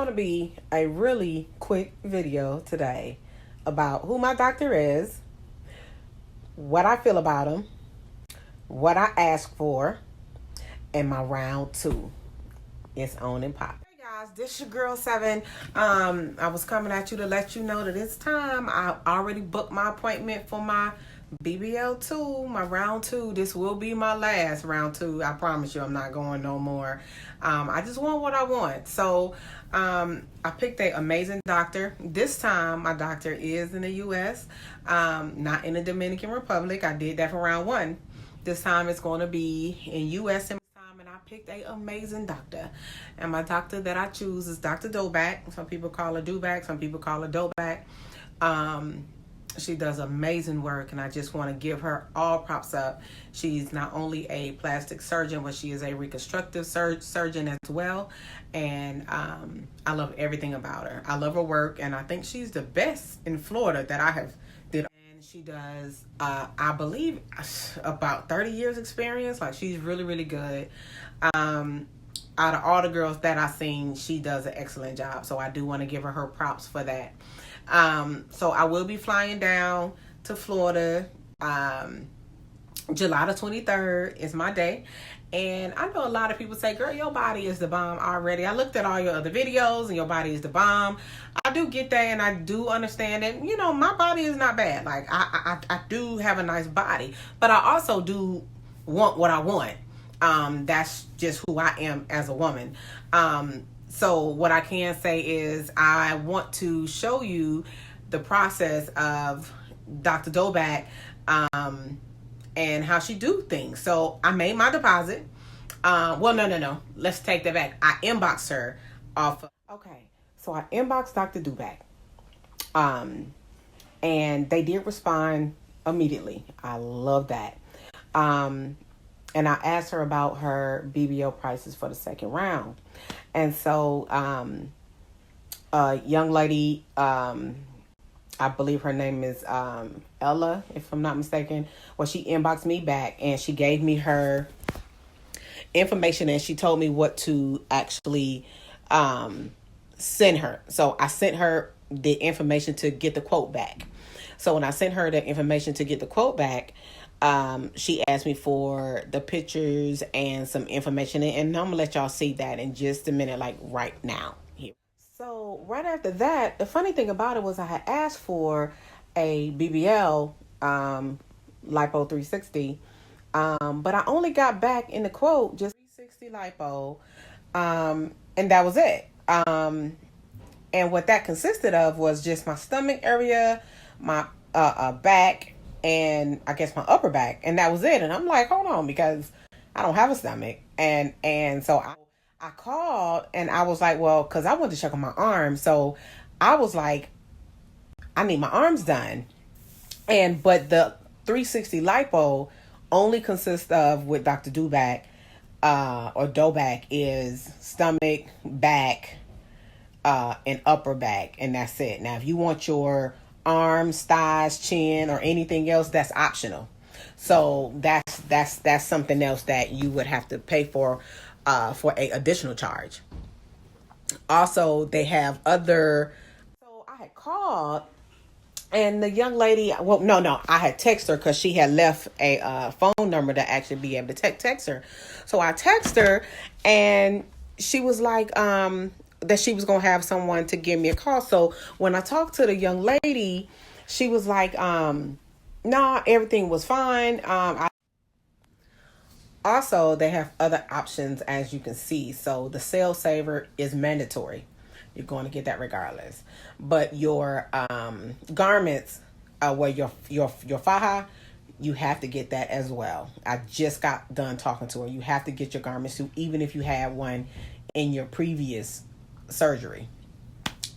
going to be a really quick video today about who my doctor is, what I feel about him, what I ask for, and my round 2 is on and pop. Hey guys, this your girl 7. I was coming at you to let you know that it's time. I already booked my appointment for my BBL 2, my round 2. This will be my last round 2. I promise you I'm not going no more. I just want what I want. So I picked an amazing doctor. This time my doctor is in the U.S., not in the Dominican Republic. I did that for round 1. This time it's going to be in U.S. and I picked an amazing doctor. And my doctor that I choose is Dr. Dowbak. Some people call her Dowbak. Some people call her Dowbak. She does amazing work, and I just want to give her all props up. She's not only a plastic surgeon, but she is a reconstructive surgeon as well. And I love everything about her. I love her work, and I think she's the best in Florida that I have did. And she does, I believe, about 30 years experience. Like, she's really, really good. Out of all the girls that I've seen, she does an excellent job. So I do want to give her props for that. So I will be flying down to Florida. July the 23rd is my day. And I know a lot of people say, girl, your body is the bomb already. I looked at all your other videos and your body is the bomb. I do get that, and I do understand it. You know, my body is not bad. Like, I do have a nice body, but I also do want what I want. That's just who I am as a woman. So what I can say is I want to show you the process of Dr. Dowbak, and how she do things. So I made my deposit. Well, no. Let's take that back. I inboxed her off. Okay. So I inboxed Dr. Dowbak. And they did respond immediately. I love that. And I asked her about her BBL prices for the second round. And so, a young lady, I believe her name is Ella, if I'm not mistaken. Well, she inboxed me back, and she gave me her information, and she told me what to actually send her. So I sent her the information to get the quote back. So when I sent her the information to get the quote back, she asked me for the pictures and some information, and I'm gonna let y'all see that in just a minute, like right now here. So right after that, the funny thing about it was I had asked for a BBL lipo 360, but I only got back in the quote just 360 lipo, and that was it. And what that consisted of was just my stomach area, my back, and I guess my upper back, and that was it. And I'm like, hold on, because I don't have a stomach. And so I called, and I was like, well, because I wanted to check on my arms. So I was like, I need my arms done. But the 360 lipo only consists of, with Dr. Dowbak, or Dowbak, is stomach, back, and upper back, and that's it. Now, if you want your arms, thighs, chin, or anything else, that's optional. So that's something else that you would have to pay for a additional charge. Also, they have other. So I had called, and the young lady. Well, no, I had texted her because she had left a phone number to actually be able to text her. So I texted her, and she was like, that she was going to have someone to give me a call. So when I talked to the young lady, she was like, nah, everything was fine. Also, they have other options, as you can see. So the Cell Saver is mandatory. You're going to get that regardless. But your garments, where your faja, you have to get that as well. I just got done talking to her. You have to get your garments too, even if you had one in your previous surgery.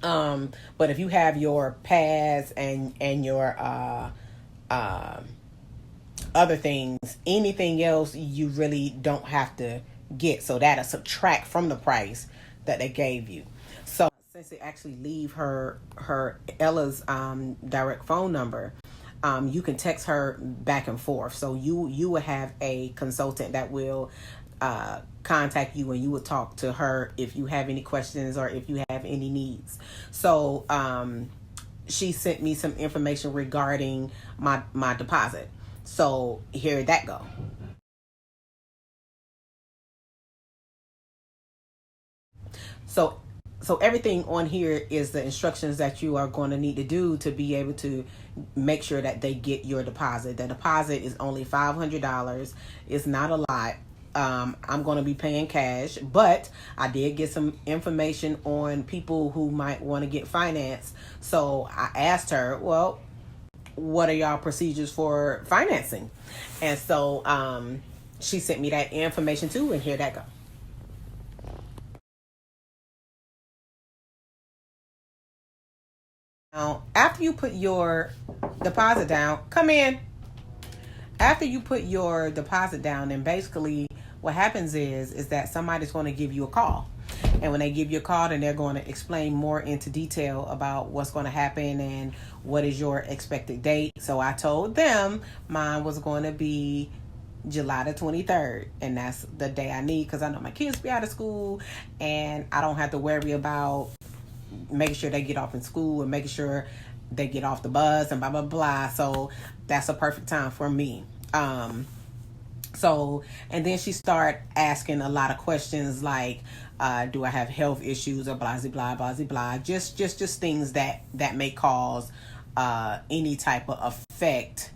But if you have your pads and your other things, anything else you really don't have to get. So that'll subtract from the price that they gave you. So since they actually leave her Ella's direct phone number, you can text her back and forth. So you will have a consultant that will contact you and you would talk to her if you have any questions or if you have any needs. So she sent me some information regarding my deposit. So here that go. So everything on here is the instructions that you are going to need to do to be able to make sure that they get your deposit. The deposit is only $500. It's not a lot. I'm going to be paying cash, but I did get some information on people who might want to get finance. So I asked her, well, what are y'all procedures for financing? And so she sent me that information too, and here that go. Now, after you put your deposit down, come in. After you put your deposit down, then basically what happens is that somebody's going to give you a call. And when they give you a call, then they're going to explain more into detail about what's going to happen and what is your expected date. So I told them mine was going to be July the 23rd, and that's the day I need because I know my kids be out of school and I don't have to worry about making sure they get off in school and making sure they get off the bus and blah blah blah. So that's a perfect time for me. So and then she started asking a lot of questions like do I have health issues or blah blah blah blah blah, just things that may cause any type of effect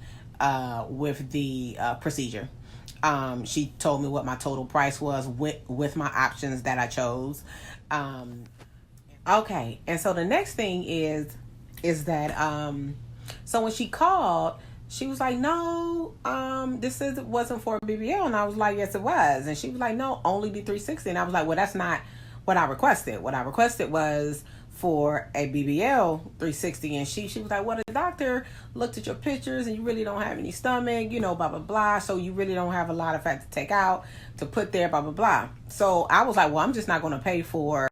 with the procedure. She told me what my total price was with my options that I chose. Okay, and so the next thing is that so when she called, she was like, no, wasn't for BBL, and I was like, yes it was, and she was like, no, only the 360, and I was like, well, that's not what I requested. What I requested was for a BBL 360, and she was like, well, the doctor looked at your pictures and you really don't have any stomach, blah blah blah, so you really don't have a lot of fat to take out to put there, blah blah blah. So I was like, well, I'm just not going to pay for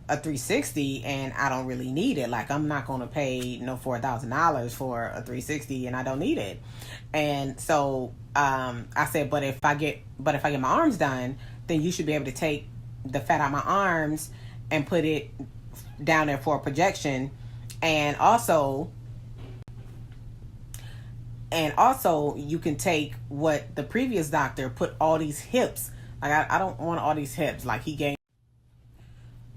a 360 and I don't really need it. Like, I'm not going to pay $4,000 for a 360 and I don't need it. And so I said, but if I get my arms done, then you should be able to take the fat out of my arms and put it down there for a projection. And also you can take what the previous doctor put all these hips. Like, I don't want all these hips like he gave.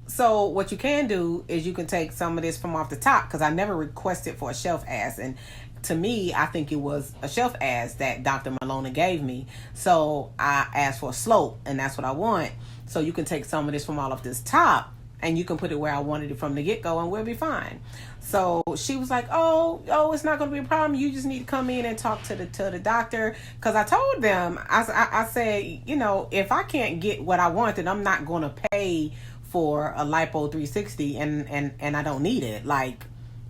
So what you can do is you can take some of this from off the top, because I never requested for a shelf ass, and to me, I think it was a shelf ass that Dr. Malona gave me. So I asked for a slope, and that's what I want. So you can take some of this from all of this top, and you can put it where I wanted it from the get-go, and we'll be fine. So she was like, oh, it's not going to be a problem. You just need to come in and talk to the doctor. Because I told them, I said, if I can't get what I want, then I'm not going to pay for a lipo 360 and I don't need it. Like,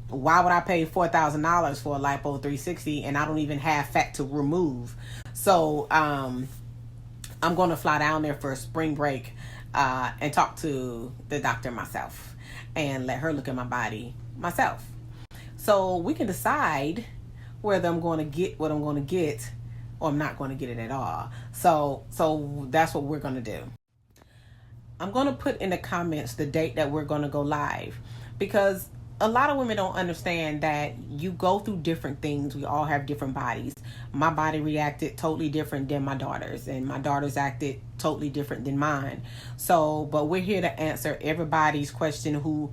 why would I pay $4,000 for a lipo 360 and I don't even have fat to remove? So I'm going to fly down there for spring break and talk to the doctor myself and let her look at my body myself, so we can decide whether I'm going to get what I'm going to get or I'm not going to get it at all. So that's what we're going to do. I'm going to put in the comments the date that we're going to go live, because a lot of women don't understand that you go through different things. We all have different bodies. My body reacted totally different than my daughter's, and my daughter's acted totally different than mine. So, but we're here to answer everybody's question who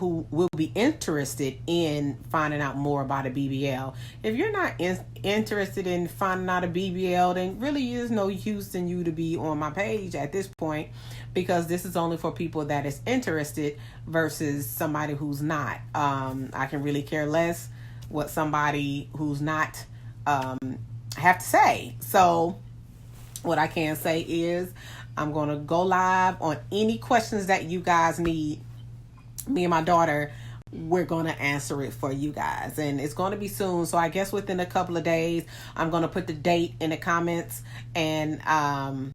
will be interested in finding out more about a BBL. If you're not interested in finding out a BBL, then really is no use in you to be on my page at this point, because this is only for people that is interested versus somebody who's not. I can really care less what somebody who's not have to say. So what I can say is I'm going to go live on any questions that you guys need. Me and my daughter, we're going to answer it for you guys, and it's going to be soon. So I guess within a couple of days, I'm going to put the date in the comments. And I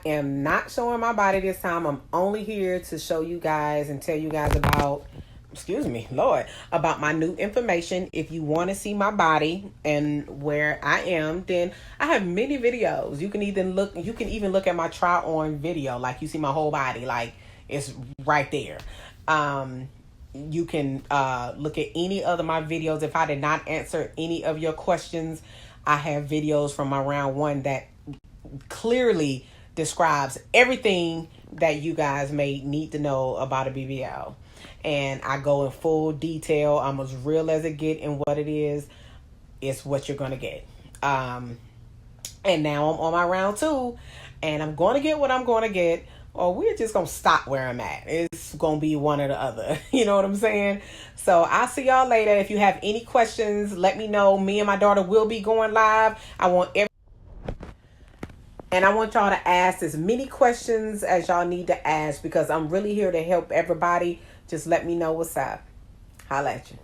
am not showing my body this time. I'm only here to show you guys and tell you guys about excuse me, Lord, about my new information. If you want to see my body and where I am, then I have many videos. You can even look at my try on video. Like, you see my whole body, like it's right there. You can look at any other my videos. If I did not answer any of your questions, I have videos from my round one that clearly describes everything that you guys may need to know about a BBL. And I go in full detail. I'm as real as it get, and what it is what you're gonna get. And now I'm on my round two, and I'm gonna get what I'm gonna get, or we're just gonna stop where I'm at. It's gonna be one or the other. You know what I'm saying? So I'll see y'all later. If you have any questions, let me know. Me and my daughter will be going live. I want y'all to ask as many questions as y'all need to ask, because I'm really here to help everybody. Just let me know what's up. Holla at you.